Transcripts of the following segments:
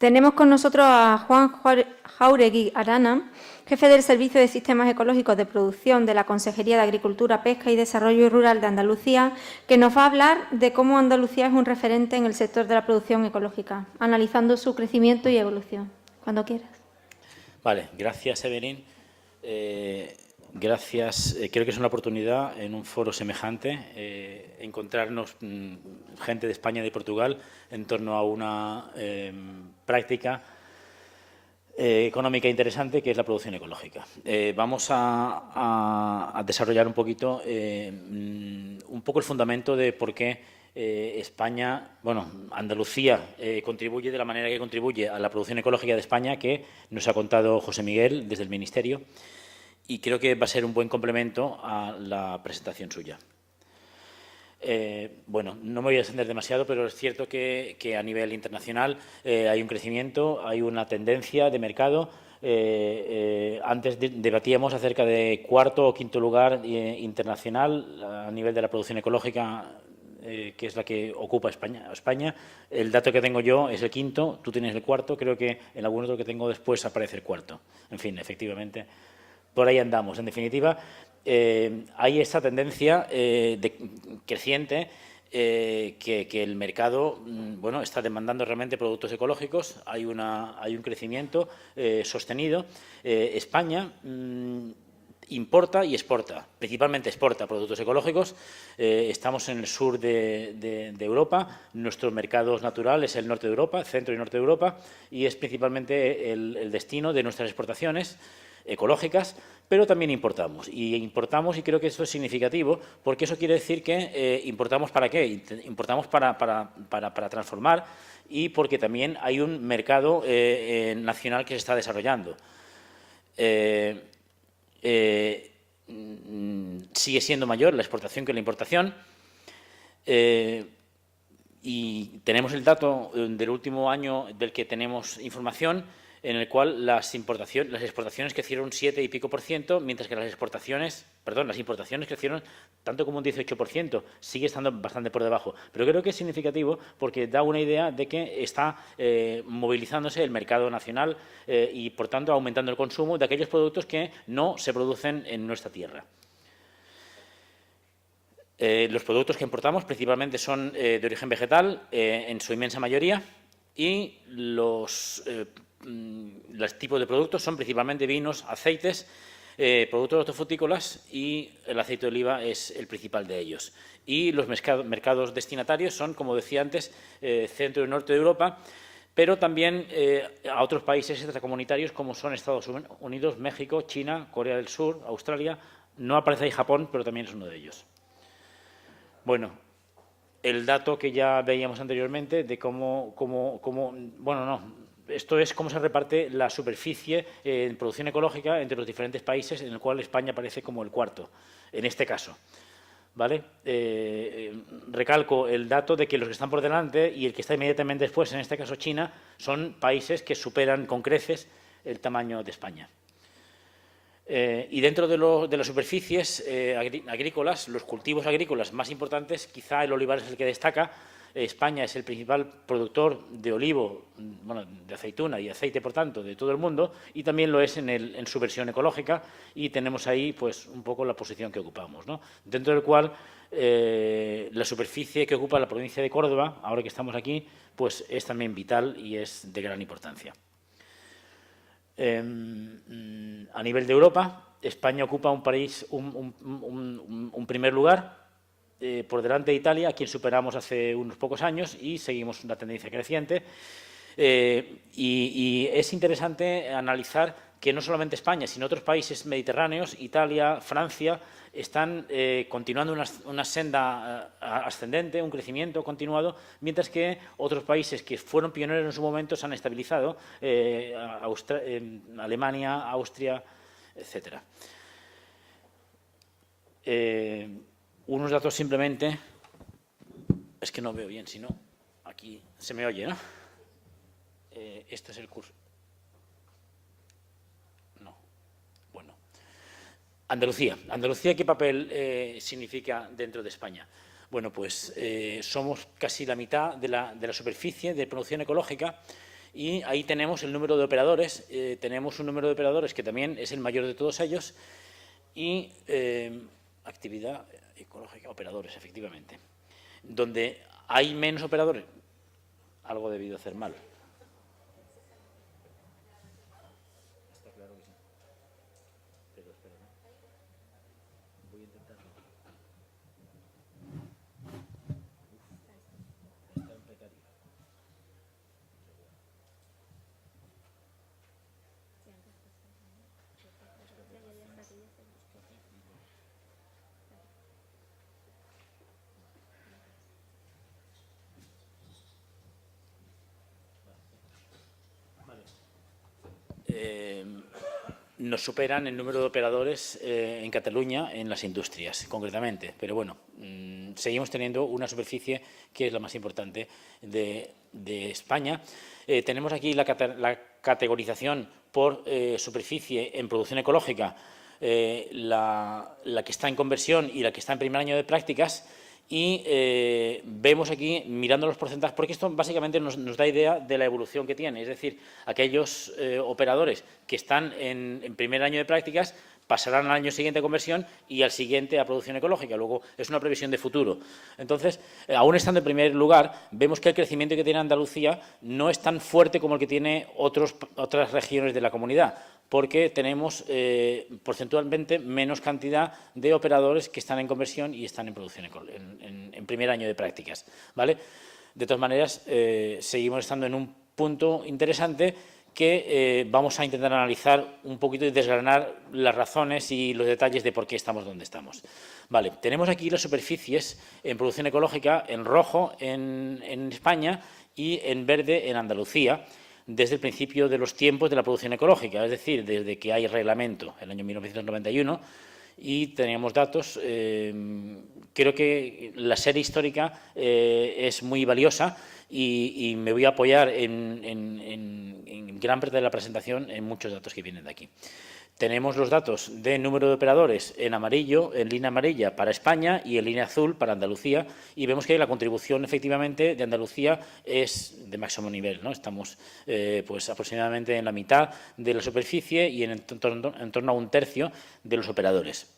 Tenemos con nosotros a Juan Jáuregui Arana, jefe del Servicio de Sistemas Ecológicos de Producción de la Consejería de Agricultura, Pesca y Desarrollo Rural de Andalucía, que nos va a hablar de cómo Andalucía es un referente en el sector de la producción ecológica, analizando su crecimiento y evolución. Cuando quieras. Vale, gracias, Evelyn. Gracias. Creo que es una oportunidad en un foro semejante encontrarnos gente de España y de Portugal en torno a una práctica económica interesante que es la producción ecológica. Vamos a desarrollar un poco el fundamento de por qué España, Andalucía contribuye de la manera que contribuye a la producción ecológica de España, que nos ha contado José Miguel desde el Ministerio, y creo que va a ser un buen complemento a la presentación suya. No me voy a extender demasiado, pero es cierto que a nivel internacional hay un crecimiento, hay una tendencia de mercado. Antes debatíamos acerca de cuarto o quinto lugar internacional a nivel de la producción ecológica, que es la que ocupa España. El dato que tengo yo es el quinto, tú tienes el cuarto, creo que en algún otro que tengo después aparece el cuarto. En fin, efectivamente, por ahí andamos. En definitiva, hay esta tendencia creciente que el mercado está demandando realmente productos ecológicos. Hay un crecimiento sostenido. España importa y exporta, principalmente exporta productos ecológicos. Estamos en el sur de Europa, nuestro mercado natural es el norte de Europa, centro y norte de Europa, y es principalmente el destino de nuestras exportaciones ecológicas, pero también importamos. Y creo que eso es significativo, porque eso quiere decir que importamos ¿para qué? Importamos para transformar, y porque también hay un mercado nacional que se está desarrollando. Sigue siendo mayor la exportación que la importación, y tenemos el dato del último año del que tenemos información, en el cual las exportaciones crecieron un 7 y pico %, mientras que las importaciones crecieron tanto como un 18%. Sigue estando bastante por debajo, pero creo que es significativo porque da una idea de que está movilizándose el mercado nacional y, por tanto, aumentando el consumo de aquellos productos que no se producen en nuestra tierra. Los productos que importamos principalmente son de origen vegetal, en su inmensa mayoría, y los tipos de productos son principalmente vinos, aceites, productos hortofrutícolas, y el aceite de oliva es el principal de ellos. Y los mercados destinatarios son, como decía antes, centro y norte de Europa, pero también a otros países extracomunitarios como son Estados Unidos, México, China, Corea del Sur, Australia. No aparece ahí Japón, pero también es uno de ellos. El dato que ya veíamos anteriormente de esto es cómo se reparte la superficie en producción ecológica entre los diferentes países, en el cual España aparece como el cuarto, en este caso. ¿Vale? Recalco el dato de que los que están por delante y el que está inmediatamente después, en este caso China, son países que superan con creces el tamaño de España. Y dentro de las superficies agrícolas, los cultivos agrícolas más importantes, quizá el olivar es el que destaca. España es el principal productor de olivo, de aceituna y aceite, por tanto, de todo el mundo, y también lo es en su versión ecológica, y tenemos ahí pues un poco la posición que ocupamos, ¿no? Dentro del cual la superficie que ocupa la provincia de Córdoba, ahora que estamos aquí, pues es también vital y es de gran importancia. A nivel de Europa, España ocupa un primer lugar, por delante de Italia, a quien superamos hace unos pocos años, y seguimos una tendencia creciente. Y es interesante analizar que no solamente España, sino otros países mediterráneos, Italia, Francia, están continuando una senda ascendente, un crecimiento continuado, mientras que otros países que fueron pioneros en su momento se han estabilizado, Alemania, Austria, etcétera. Unos datos simplemente, es que no veo bien, si no, aquí se me oye, ¿no? Este es el curso. No, bueno. Andalucía, ¿qué papel significa dentro de España? Bueno, pues somos casi la mitad de la superficie de producción ecológica, Y ahí tenemos el número de operadores, tenemos un número de operadores que también es el mayor de todos ellos, y actividad ecológica, operadores, efectivamente. Donde hay menos operadores, algo he debido hacer mal. Está claro que sí. Pero espera, ¿no? Voy a intentarlo. Está en precario. Nos superan el número de operadores en Cataluña en las industrias, concretamente. Pero bueno, seguimos teniendo una superficie que es la más importante de España. Tenemos aquí la categorización por superficie en producción ecológica, la que está en conversión y la que está en primer año de prácticas. Y vemos aquí, mirando los porcentajes, porque esto básicamente nos da idea de la evolución que tiene. Es decir, aquellos operadores que están en primer año de prácticas pasarán al año siguiente a conversión y al siguiente a producción ecológica. Luego, es una previsión de futuro. Entonces, aún estando en primer lugar, vemos que el crecimiento que tiene Andalucía no es tan fuerte como el que tiene otras regiones de la comunidad, porque tenemos porcentualmente menos cantidad de operadores que están en conversión y están en producción en primer año de prácticas, ¿vale? De todas maneras, seguimos estando en un punto interesante que vamos a intentar analizar un poquito y desgranar las razones y los detalles de por qué estamos donde estamos. Vale, tenemos aquí las superficies en producción ecológica en rojo en España y en verde en Andalucía, desde el principio de los tiempos de la producción ecológica, es decir, desde que hay reglamento, el año 1991, y teníamos datos. Creo que la serie histórica es muy valiosa y me voy a apoyar en gran parte de la presentación en muchos datos que vienen de aquí. Tenemos los datos de número de operadores en amarillo, en línea amarilla para España y en línea azul para Andalucía, y vemos que la contribución efectivamente de Andalucía es de máximo nivel, ¿no? Estamos pues aproximadamente en la mitad de la superficie y en torno a un tercio de los operadores.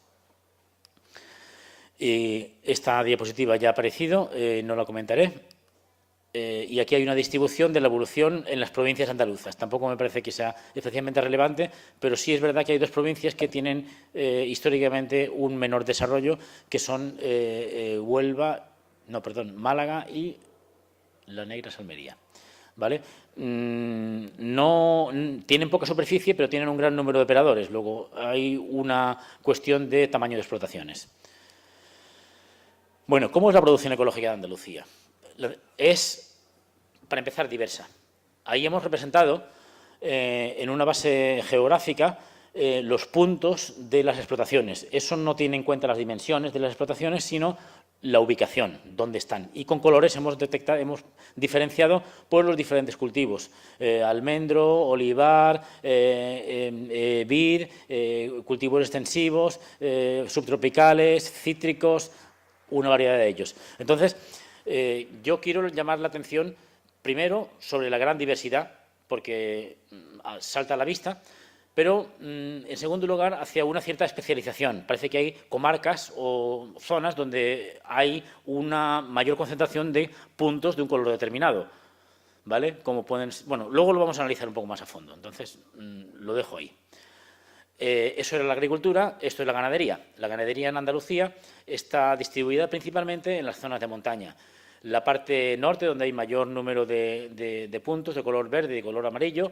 Esta diapositiva ya ha aparecido, no la comentaré. Y aquí hay una distribución de la evolución en las provincias andaluzas. Tampoco me parece que sea especialmente relevante, pero sí es verdad que hay dos provincias que tienen históricamente un menor desarrollo, que son Málaga y la Negra Salmería, ¿vale? No tienen poca superficie, pero tienen un gran número de operadores. Luego hay una cuestión de tamaño de explotaciones. Bueno, ¿cómo es la producción ecológica de Andalucía? Es, para empezar, diversa. Ahí hemos representado en una base geográfica los puntos de las explotaciones. Eso no tiene en cuenta las dimensiones de las explotaciones, sino la ubicación, dónde están. Y con colores hemos diferenciado por los diferentes cultivos. Almendro, olivar, vid, cultivos extensivos, subtropicales, cítricos, una variedad de ellos. Entonces, yo quiero llamar la atención, primero, sobre la gran diversidad, porque salta a la vista, pero, en segundo lugar, hacia una cierta especialización. Parece que hay comarcas o zonas donde hay una mayor concentración de puntos de un color determinado, ¿vale? Como pueden, bueno, luego lo vamos a analizar un poco más a fondo, entonces lo dejo ahí. Eso era la agricultura, esto es la ganadería. La ganadería en Andalucía está distribuida principalmente en las zonas de montaña. La parte norte, donde hay mayor número de puntos de color verde y de color amarillo,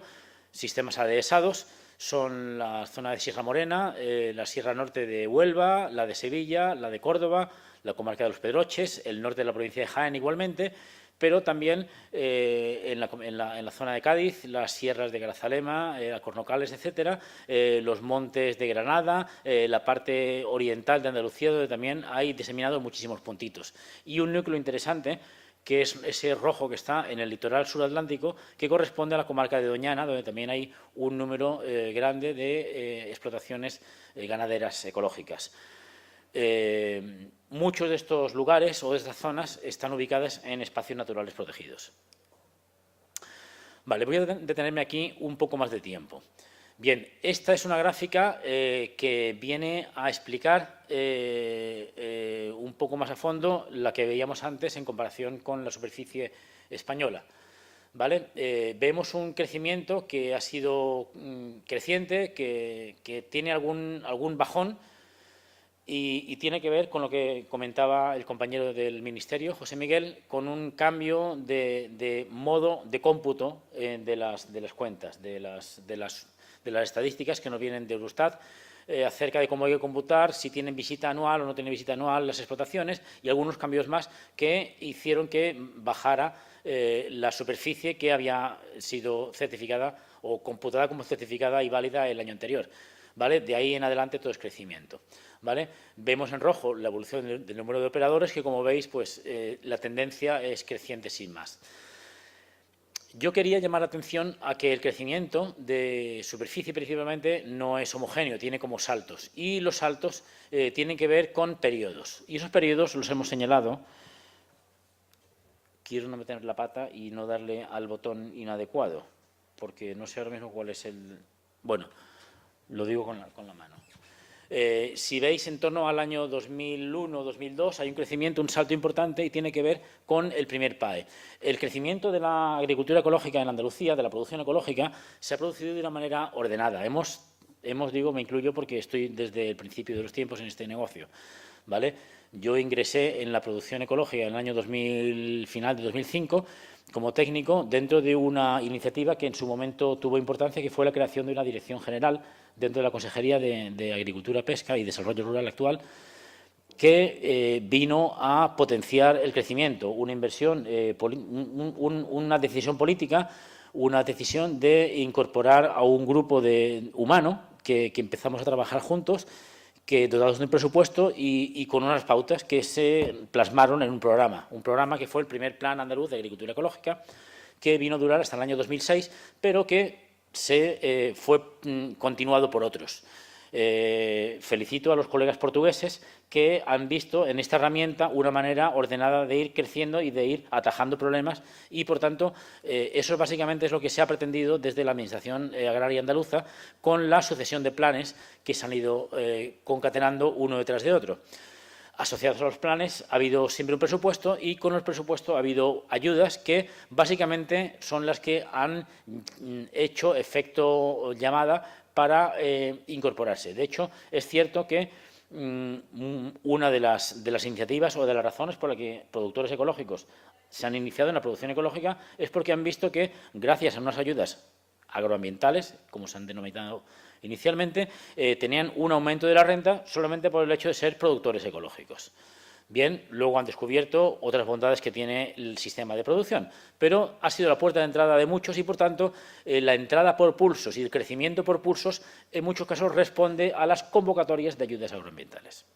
sistemas adhesados, son la zona de Sierra Morena, la Sierra Norte de Huelva, la de Sevilla, la de Córdoba, la comarca de los Pedroches, el norte de la provincia de Jaén igualmente, pero también en la zona de Cádiz, las sierras de Grazalema, Cornocales, etcétera, los montes de Granada, la parte oriental de Andalucía, donde también hay diseminados muchísimos puntitos. Y un núcleo interesante, que es ese rojo que está en el litoral suratlántico, que corresponde a la comarca de Doñana, donde también hay un número grande de explotaciones ganaderas ecológicas. Muchos de estos lugares o de estas zonas están ubicadas en espacios naturales protegidos. Vale, voy a detenerme aquí un poco más de tiempo. Bien, esta es una gráfica que viene a explicar un poco más a fondo la que veíamos antes en comparación con la superficie española. ¿Vale? Vemos un crecimiento que ha sido creciente, que tiene algún bajón y tiene que ver con lo que comentaba el compañero del Ministerio, José Miguel, con un cambio de modo de cómputo de las cuentas, de las estadísticas que nos vienen de Eurostat, acerca de cómo hay que computar, si tienen visita anual o no tienen visita anual las explotaciones y algunos cambios más que hicieron que bajara la superficie que había sido certificada o computada como certificada y válida el año anterior. ¿Vale? De ahí en adelante todo es crecimiento. ¿Vale? Vemos en rojo la evolución del número de operadores que, como veis, pues, la tendencia es creciente sin más. Yo quería llamar la atención a que el crecimiento de superficie principalmente no es homogéneo, tiene como saltos. Y los saltos tienen que ver con periodos. Y esos periodos los hemos señalado. Quiero no meter la pata y no darle al botón inadecuado, porque no sé ahora mismo cuál es el... Bueno, lo digo con la mano. Si veis en torno al año 2001-2002 hay un crecimiento, un salto importante y tiene que ver con el primer PAE. El crecimiento de la agricultura ecológica en Andalucía, de la producción ecológica, se ha producido de una manera ordenada. Digo, me incluyo porque estoy desde el principio de los tiempos en este negocio, ¿vale? Yo ingresé en la producción ecológica en el año final de 2005 como técnico dentro de una iniciativa que en su momento tuvo importancia, que fue la creación de una dirección general dentro de la Consejería de Agricultura, Pesca y Desarrollo Rural actual, que vino a potenciar el crecimiento, una inversión, una decisión política, una decisión de incorporar a un grupo humano que empezamos a trabajar juntos, que dotados de un presupuesto y con unas pautas que se plasmaron en un programa que fue el primer Plan Andaluz de Agricultura Ecológica, que vino a durar hasta el año 2006, pero que se fue continuado por otros. Felicito a los colegas portugueses que han visto en esta herramienta una manera ordenada de ir creciendo y de ir atajando problemas y, por tanto, eso básicamente es lo que se ha pretendido desde la Administración Agraria Andaluza con la sucesión de planes que se han ido concatenando uno detrás de otro. Asociados a los planes ha habido siempre un presupuesto y con el presupuesto ha habido ayudas que básicamente son las que han hecho efecto llamada para incorporarse. De hecho, es cierto que una de las iniciativas o de las razones por las que productores ecológicos se han iniciado en la producción ecológica es porque han visto que, gracias a unas ayudas agroambientales, como se han denominado inicialmente, tenían un aumento de la renta solamente por el hecho de ser productores ecológicos. Bien, luego han descubierto otras bondades que tiene el sistema de producción, pero ha sido la puerta de entrada de muchos y, por tanto, la entrada por pulsos y el crecimiento por pulsos en muchos casos responde a las convocatorias de ayudas agroambientales.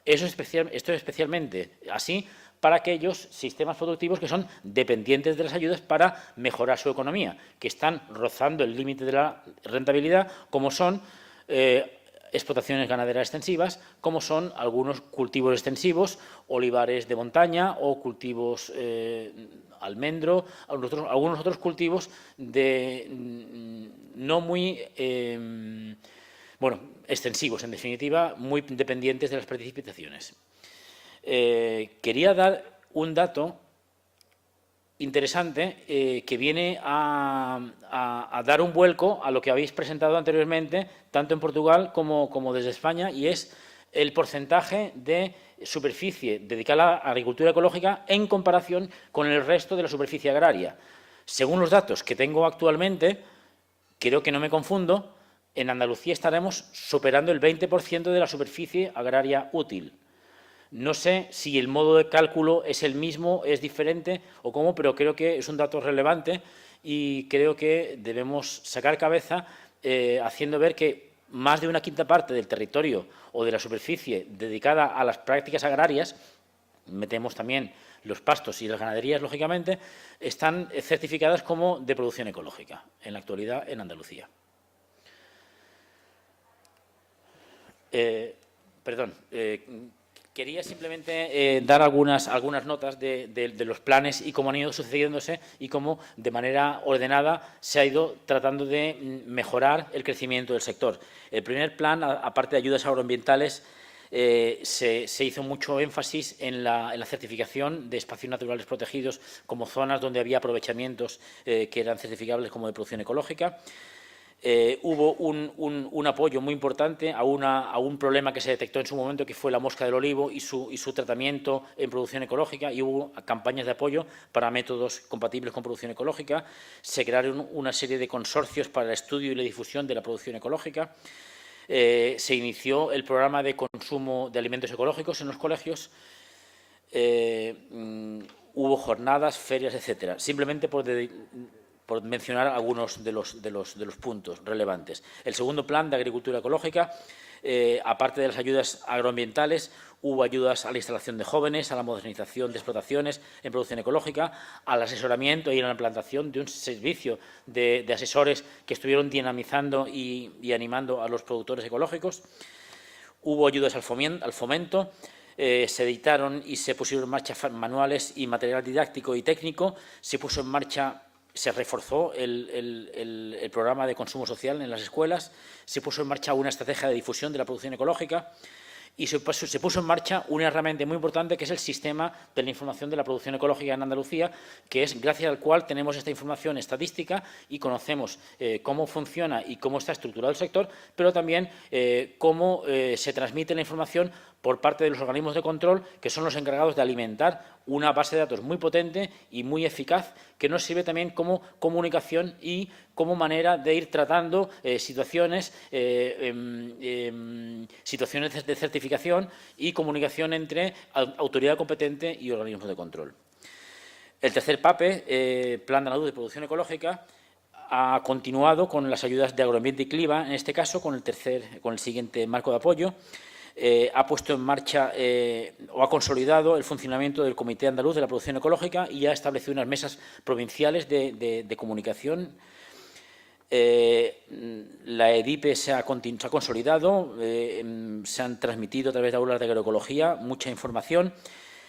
Esto es especialmente así para aquellos sistemas productivos que son dependientes de las ayudas para mejorar su economía, que están rozando el límite de la rentabilidad, como son explotaciones ganaderas extensivas, como son algunos cultivos extensivos, olivares de montaña o cultivos almendro, algunos otros cultivos no muy extensivos, en definitiva, muy dependientes de las precipitaciones. Quería dar un dato interesante que viene a dar un vuelco a lo que habéis presentado anteriormente, tanto en Portugal como desde España, y es el porcentaje de superficie dedicada a la agricultura ecológica en comparación con el resto de la superficie agraria. Según los datos que tengo actualmente, creo que no me confundo, en Andalucía estaremos superando el 20% de la superficie agraria útil. No sé si el modo de cálculo es el mismo, es diferente o cómo, pero creo que es un dato relevante y creo que debemos sacar cabeza haciendo ver que más de una quinta parte del territorio o de la superficie dedicada a las prácticas agrarias, metemos también los pastos y las ganaderías, lógicamente, están certificadas como de producción ecológica en la actualidad en Andalucía. Quería simplemente dar algunas notas de los planes y cómo han ido sucediéndose y cómo, de manera ordenada, se ha ido tratando de mejorar el crecimiento del sector. El primer plan, aparte de ayudas agroambientales, se hizo mucho énfasis en la certificación de espacios naturales protegidos como zonas donde había aprovechamientos que eran certificables como de producción ecológica. Hubo un apoyo muy importante a un problema que se detectó en su momento, que fue la mosca del olivo y su tratamiento en producción ecológica, y hubo campañas de apoyo para métodos compatibles con producción ecológica. Se crearon una serie de consorcios para el estudio y la difusión de la producción ecológica. Se inició el programa de consumo de alimentos ecológicos en los colegios. Hubo jornadas, ferias, etcétera. Simplemente por mencionar algunos de los puntos relevantes. El segundo plan de agricultura ecológica, aparte de las ayudas agroambientales, hubo ayudas a la instalación de jóvenes, a la modernización de explotaciones en producción ecológica, al asesoramiento y a la implantación de un servicio de asesores que estuvieron dinamizando y animando a los productores ecológicos. Hubo ayudas al fomento. Se editaron y se pusieron en marcha manuales y material didáctico y técnico. Se reforzó el programa de consumo social en las escuelas, se puso en marcha una estrategia de difusión de la producción ecológica y se puso en marcha una herramienta muy importante, que es el sistema de la información de la producción ecológica en Andalucía, que es gracias al cual tenemos esta información estadística y conocemos cómo funciona y cómo está estructurado el sector, pero también cómo se transmite la información por parte de los organismos de control, que son los encargados de alimentar una base de datos muy potente y muy eficaz, que nos sirve también como comunicación y como manera de ir tratando situaciones de certificación y comunicación entre autoridad competente y organismos de control. El tercer PAPE, Plan de Andaluz de Producción Ecológica, ha continuado con las ayudas de agroambiente y clima, en este caso con el siguiente marco de apoyo. Ha puesto en marcha o ha consolidado el funcionamiento del Comité Andaluz de la Producción Ecológica y ha establecido unas mesas provinciales de comunicación. La EDIPE se ha consolidado, se han transmitido a través de aulas de agroecología mucha información,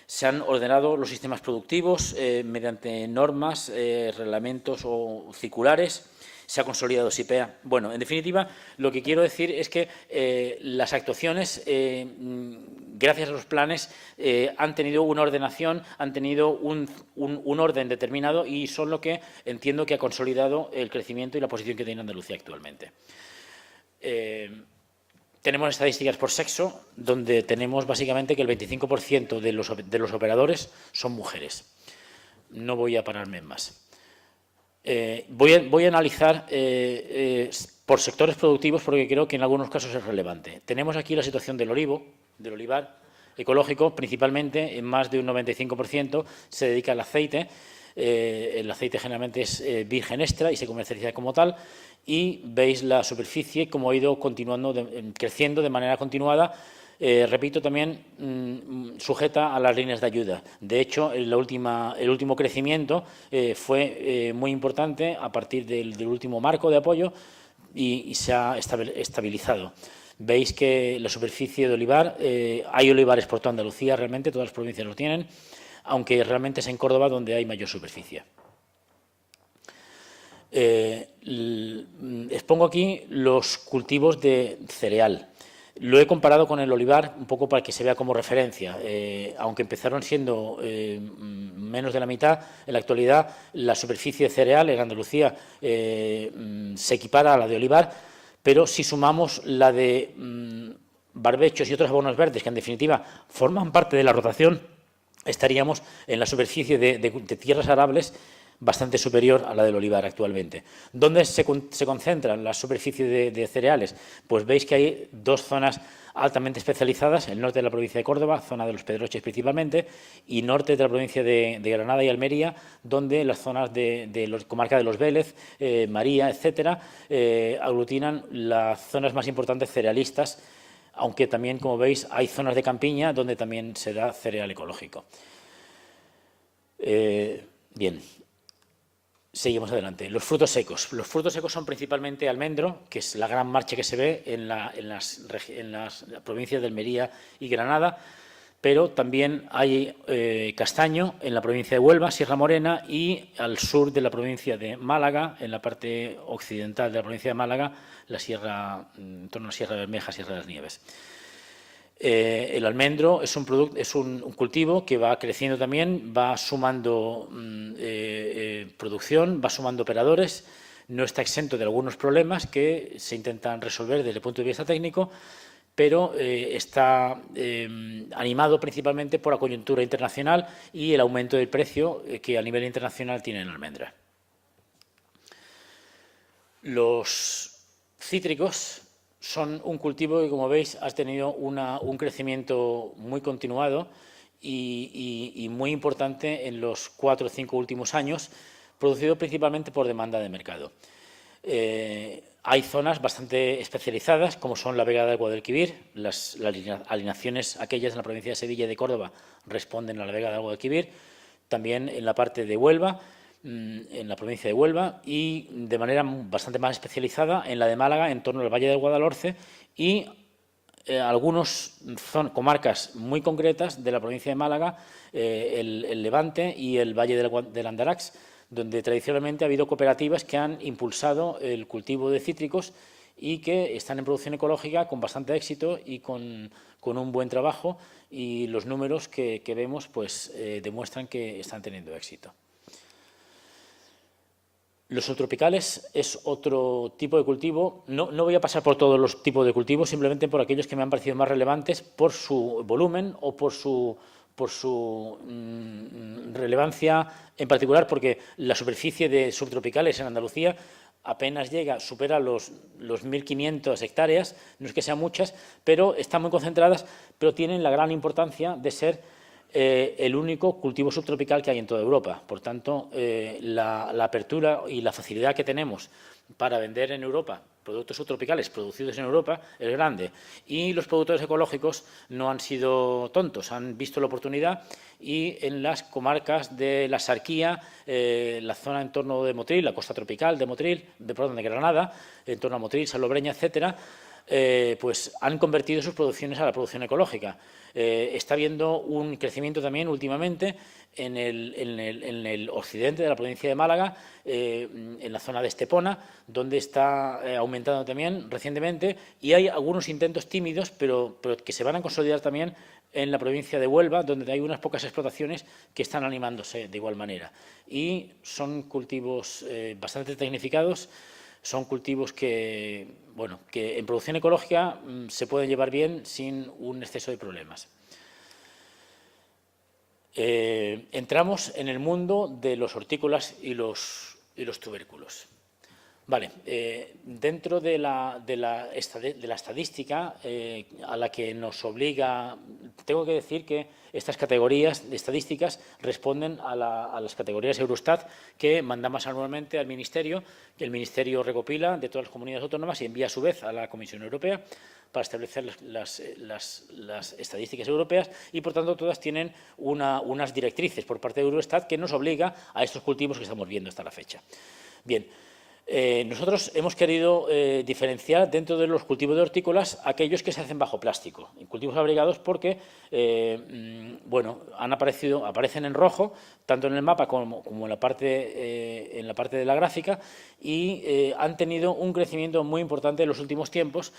se han ordenado los sistemas productivos mediante normas, reglamentos o circulares. Se ha consolidado SIPEA. Bueno, en definitiva, lo que quiero decir es que las actuaciones, gracias a los planes, han tenido una ordenación, han tenido un orden determinado y son lo que entiendo que ha consolidado el crecimiento y la posición que tiene Andalucía actualmente. Tenemos estadísticas por sexo, donde tenemos básicamente que el 25% de los operadores son mujeres. No voy a pararme en más. Voy a analizar por sectores productivos porque creo que en algunos casos es relevante. Tenemos aquí la situación del olivar ecológico, principalmente en más de un 95% se dedica al aceite. El aceite generalmente es virgen extra y se comercializa como tal. Y veis la superficie como ha ido creciendo de manera continuada. Repito, también sujeta a las líneas de ayuda. De hecho, el último crecimiento fue muy importante a partir del último marco de apoyo y se ha estabilizado. Veis que la superficie de olivar, hay olivares por toda Andalucía, realmente todas las provincias lo tienen, aunque realmente es en Córdoba donde hay mayor superficie. Expongo aquí los cultivos de cereal. Lo he comparado con el olivar un poco para que se vea como referencia. Aunque empezaron siendo menos de la mitad, en la actualidad la superficie de cereal en Andalucía se equipara a la de olivar, pero si sumamos la de barbechos y otros abonos verdes, que en definitiva forman parte de la rotación, estaríamos en la superficie de tierras arables bastante superior a la del olivar actualmente. ¿Dónde se concentran las superficies de cereales? Pues veis que hay dos zonas altamente especializadas, el norte de la provincia de Córdoba, zona de los Pedroches principalmente, y norte de la provincia de Granada y Almería, donde las zonas de la comarca de Los Vélez, María, etcétera, aglutinan las zonas más importantes cerealistas, aunque también, como veis, hay zonas de campiña donde también se da cereal ecológico. Bien. Seguimos adelante. Los frutos secos. Los frutos secos son principalmente almendro, que es la gran marcha que se ve en las provincias de Almería y Granada. pero también hay castaño en la provincia de Huelva, Sierra Morena, y al sur de la provincia de Málaga, en la parte occidental de la provincia de Málaga, la sierra, en torno a Sierra de Bermeja, Sierra de las Nieves. El almendro es un cultivo que va creciendo también, va sumando producción, va sumando operadores, no está exento de algunos problemas que se intentan resolver desde el punto de vista técnico, pero está animado principalmente por la coyuntura internacional y el aumento del precio que a nivel internacional tiene la almendra. Los cítricos son un cultivo que, como veis, ha tenido un crecimiento muy continuado y muy importante en los 4 o 5 últimos años, producido principalmente por demanda de mercado. Hay zonas bastante especializadas, como son la Vega del Guadalquivir. Las alineaciones aquellas en la provincia de Sevilla y de Córdoba responden a la Vega del Guadalquivir. También en la parte de Huelva, en la provincia de Huelva, y de manera bastante más especializada en la de Málaga, en torno al Valle del Guadalhorce, y algunas comarcas muy concretas de la provincia de Málaga, el Levante y el Valle del Andarax, donde tradicionalmente ha habido cooperativas que han impulsado el cultivo de cítricos y que están en producción ecológica con bastante éxito y con un buen trabajo, y los números que vemos pues, demuestran que están teniendo éxito. Los subtropicales es otro tipo de cultivo. No voy a pasar por todos los tipos de cultivos, simplemente por aquellos que me han parecido más relevantes por su volumen o por su relevancia en particular, porque la superficie de subtropicales en Andalucía apenas supera los 1.500 hectáreas, no es que sean muchas, pero están muy concentradas, pero tienen la gran importancia de ser el único cultivo subtropical que hay en toda Europa. Por tanto, la apertura y la facilidad que tenemos para vender en Europa productos subtropicales producidos en Europa es grande, y los productores ecológicos no han sido tontos, han visto la oportunidad, y en las comarcas de la Sarquía, la zona en torno de Motril, la costa tropical de Motril, de Granada, en torno a Motril, Salobreña, etcétera, pues han convertido sus producciones a la producción ecológica. Está habiendo un crecimiento también últimamente en el occidente de la provincia de Málaga, en la zona de Estepona, donde está aumentando también recientemente, y hay algunos intentos tímidos, pero que se van a consolidar también en la provincia de Huelva, donde hay unas pocas explotaciones que están animándose de igual manera. Y son cultivos bastante tecnificados. Son cultivos que en producción ecológica se pueden llevar bien sin un exceso de problemas. Entramos en el mundo de los hortícolas y los tubérculos. Vale, dentro de la estadística a la que nos obliga, tengo que decir que estas categorías de estadísticas responden a las categorías Eurostat que mandamos anualmente al Ministerio, que el Ministerio recopila de todas las comunidades autónomas y envía a su vez a la Comisión Europea para establecer las estadísticas europeas, y por tanto todas tienen unas directrices por parte de Eurostat que nos obliga a estos cultivos que estamos viendo hasta la fecha. Bien. Nosotros hemos querido diferenciar dentro de los cultivos de hortícolas aquellos que se hacen bajo plástico, en cultivos abrigados, porque aparecen en rojo, tanto en el mapa como en la parte de la gráfica, y han tenido un crecimiento muy importante en los últimos tiempos.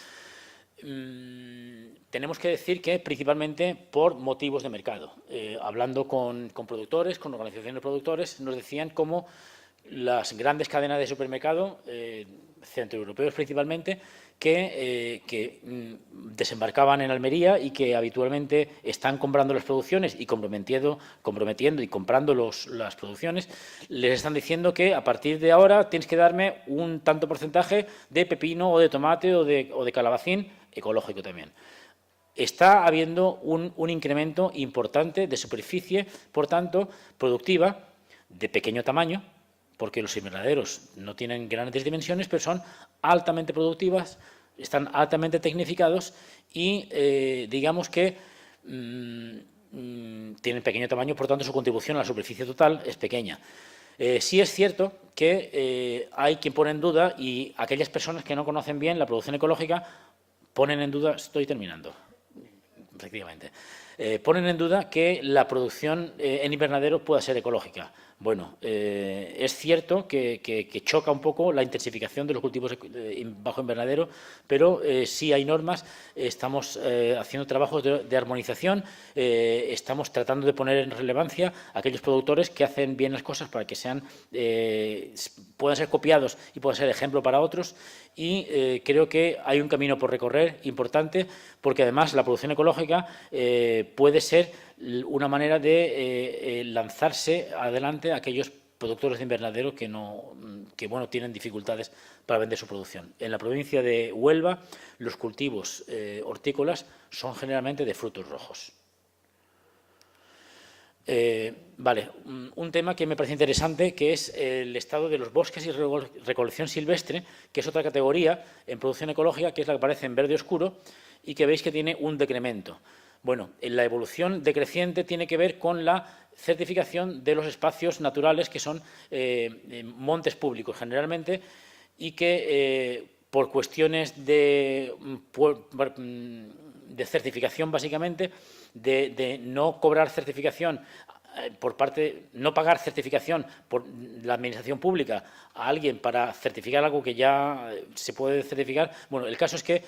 Tenemos que decir que principalmente por motivos de mercado. Hablando con productores, con organizaciones de productores, nos decían cómo las grandes cadenas de supermercado, centroeuropeos principalmente, que desembarcaban en Almería y que habitualmente están comprando las producciones y comprometiendo y comprando las producciones, les están diciendo que a partir de ahora tienes que darme un tanto porcentaje de pepino o de tomate o de calabacín ecológico también. Está habiendo un incremento importante de superficie, por tanto, productiva, de pequeño tamaño, porque los invernaderos no tienen grandes dimensiones, pero son altamente productivas, están altamente tecnificados y digamos que tienen pequeño tamaño, por tanto su contribución a la superficie total es pequeña. Sí es cierto que hay quien pone en duda, y aquellas personas que no conocen bien la producción ecológica ponen en duda, estoy terminando, efectivamente, Ponen en duda que la producción en invernadero pueda ser ecológica. Bueno, es cierto que choca un poco la intensificación de los cultivos bajo invernadero, pero sí hay normas, estamos haciendo trabajos de armonización, estamos tratando de poner en relevancia a aquellos productores que hacen bien las cosas para que puedan ser copiados y puedan ser ejemplo para otros, y creo que hay un camino por recorrer importante, porque además la producción ecológica puede ser una manera de lanzarse adelante a aquellos productores de invernadero que tienen dificultades para vender su producción. En la provincia de Huelva, los cultivos hortícolas son generalmente de frutos rojos. Un tema que me parece interesante, que es el estado de los bosques y recolección silvestre, que es otra categoría en producción ecológica, que es la que aparece en verde oscuro y que veis que tiene un decremento. Bueno, la evolución decreciente tiene que ver con la certificación de los espacios naturales, que son montes públicos generalmente, y que por cuestiones de certificación, básicamente, de no cobrar certificación no pagar certificación por la administración pública a alguien para certificar algo que ya se puede certificar. Bueno, el caso es que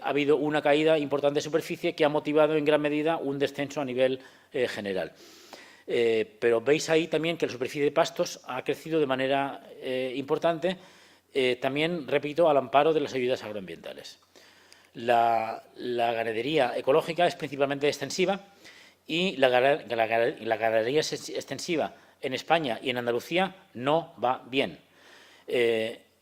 ha habido una caída importante de superficie que ha motivado en gran medida un descenso a nivel general. Pero veis ahí también que la superficie de pastos ha crecido de manera importante, también, repito, al amparo de las ayudas agroambientales. La ganadería ecológica es principalmente extensiva, y la ganadería extensiva en España y en Andalucía no va bien.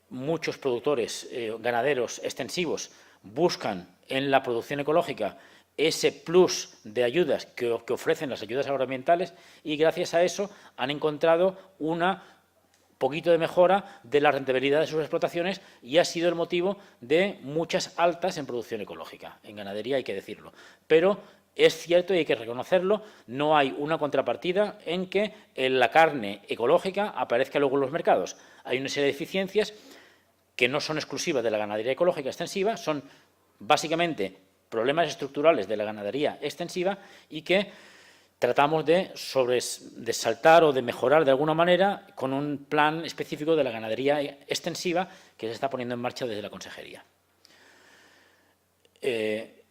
Muchos productores ganaderos extensivos buscan en la producción ecológica ese plus de ayudas que ofrecen las ayudas agroambientales, y gracias a eso han encontrado un poquito de mejora de la rentabilidad de sus explotaciones, y ha sido el motivo de muchas altas en producción ecológica. En ganadería hay que decirlo. Pero es cierto, y hay que reconocerlo, no hay una contrapartida en que la carne ecológica aparezca luego en los mercados. Hay una serie de deficiencias que no son exclusivas de la ganadería ecológica extensiva, son básicamente problemas estructurales de la ganadería extensiva, y que tratamos de saltar o de mejorar de alguna manera con un plan específico de la ganadería extensiva que se está poniendo en marcha desde la Consejería.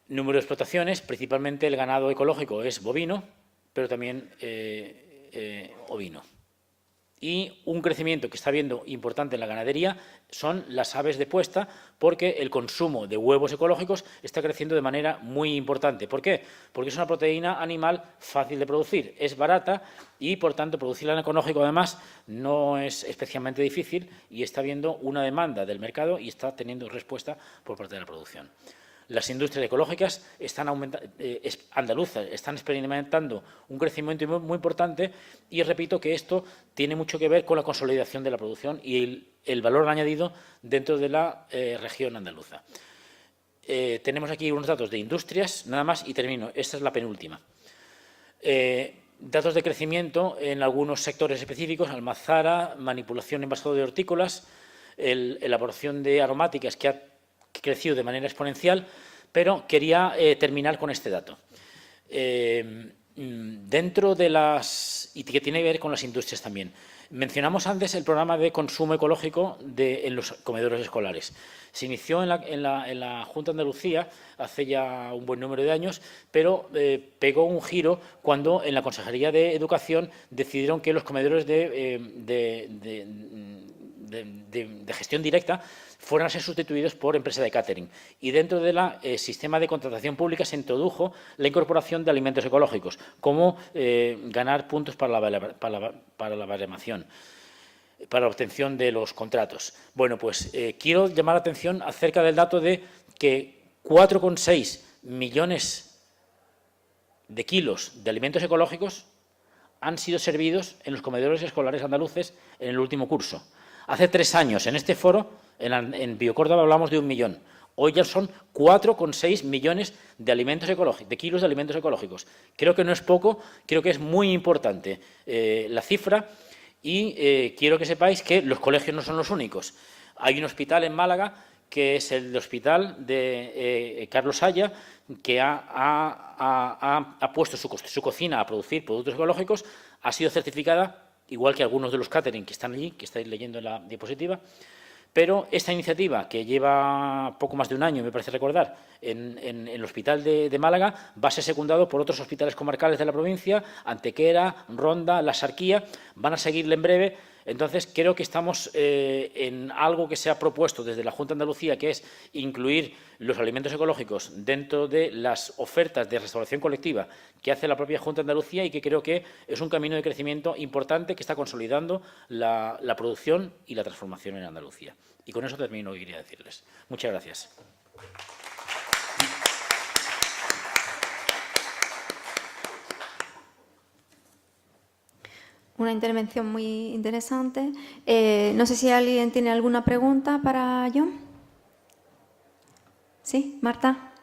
Número de explotaciones, principalmente el ganado ecológico es bovino, pero también ovino. Y un crecimiento que está habiendo importante en la ganadería son las aves de puesta, porque el consumo de huevos ecológicos está creciendo de manera muy importante. ¿Por qué? Porque es una proteína animal fácil de producir, es barata y, por tanto, producirla en ecológico, además, no es especialmente difícil, y está habiendo una demanda del mercado y está teniendo respuesta por parte de la producción. Las industrias ecológicas andaluzas están experimentando un crecimiento muy importante, y repito que esto tiene mucho que ver con la consolidación de la producción y el valor añadido dentro de la región andaluza. Tenemos aquí unos datos de industrias, nada más, y termino. Esta es la penúltima. Datos de crecimiento en algunos sectores específicos: almazara, manipulación envasado de hortícolas, elaboración de aromáticas, que ha crecido de manera exponencial. Pero quería terminar con este dato. Dentro de y que tiene que ver con las industrias también. Mencionamos antes el programa de consumo ecológico en los comedores escolares. Se inició en la Junta de Andalucía hace ya un buen número de años, pero pegó un giro cuando en la Consejería de Educación decidieron que los comedores de gestión directa fueran a ser sustituidos por empresas de catering. Y dentro del sistema de contratación pública se introdujo la incorporación de alimentos ecológicos, como ganar puntos para la baremación, para la obtención de los contratos. Bueno, pues quiero llamar la atención acerca del dato de que 4,6 millones de kilos de alimentos ecológicos han sido servidos en los comedores escolares andaluces en el último curso. Hace 3 años, en este foro, en Biocórdoba, hablamos de 1 millón. Hoy ya son 4,6 millones de kilos de alimentos ecológicos. Creo que no es poco, creo que es muy importante la cifra, y quiero que sepáis que los colegios no son los únicos. Hay un hospital en Málaga que es el hospital de Carlos Haya, que ha puesto su cocina a producir productos ecológicos, ha sido certificada, igual que algunos de los catering que están allí, que estáis leyendo en la diapositiva. Pero esta iniciativa, que lleva poco más de un año, me parece recordar, en el Hospital de Málaga, va a ser secundado por otros hospitales comarcales de la provincia, Antequera, Ronda, La Sarquía, van a seguirle en breve. Entonces, creo que estamos en algo que se ha propuesto desde la Junta de Andalucía, que es incluir los alimentos ecológicos dentro de las ofertas de restauración colectiva que hace la propia Junta de Andalucía, y que creo que es un camino de crecimiento importante que está consolidando la producción y la transformación en Andalucía. Y con eso termino lo que quería decirles. Muchas gracias. Una intervención muy interesante. No sé si alguien tiene alguna pregunta para John. ¿Sí, Marta?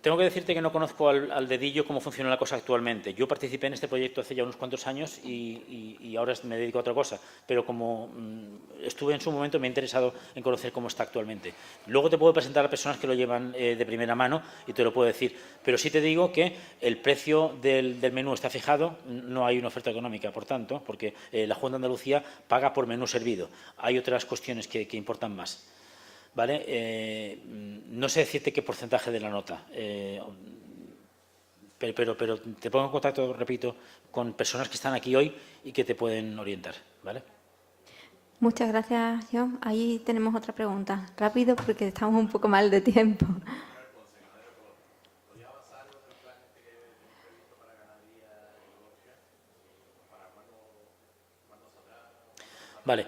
Tengo que decirte que no conozco al dedillo cómo funciona la cosa actualmente. Yo participé en este proyecto hace ya unos cuantos años y ahora me dedico a otra cosa, pero como estuve en su momento, me ha interesado en conocer cómo está actualmente. Luego te puedo presentar a personas que lo llevan de primera mano y te lo puedo decir, pero sí te digo que el precio del menú está fijado, no hay una oferta económica, por tanto, porque la Junta de Andalucía paga por menú servido. Hay otras cuestiones que importan más. ¿Vale? No sé decirte qué porcentaje de la nota, pero te pongo en contacto, repito, con personas que están aquí hoy y que te pueden orientar. ¿Vale? Muchas gracias, John. Ahí tenemos otra pregunta. Rápido, porque estamos un poco mal de tiempo. Vale.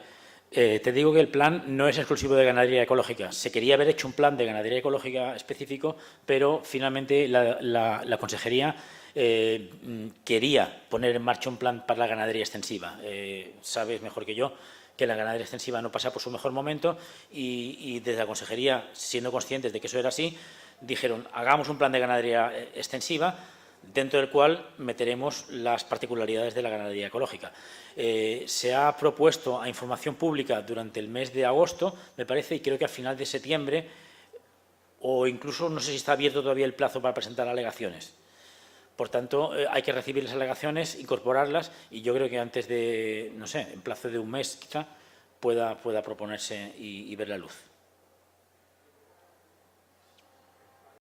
Te digo que el plan no es exclusivo de ganadería ecológica. Se quería haber hecho un plan de ganadería ecológica específico, pero finalmente la Consejería quería poner en marcha un plan para la ganadería extensiva. Sabes mejor que yo que la ganadería extensiva no pasa por su mejor momento y desde la Consejería, siendo conscientes de que eso era así, dijeron, hagamos un plan de ganadería extensiva, dentro del cual meteremos las particularidades de la ganadería ecológica. Se ha propuesto a información pública durante el mes de agosto, me parece, y creo que al final de septiembre, o incluso no sé si está abierto todavía el plazo para presentar alegaciones. Por tanto, hay que recibir las alegaciones, incorporarlas, y yo creo que antes de, no sé, en plazo de un mes quizá, pueda proponerse y ver la luz.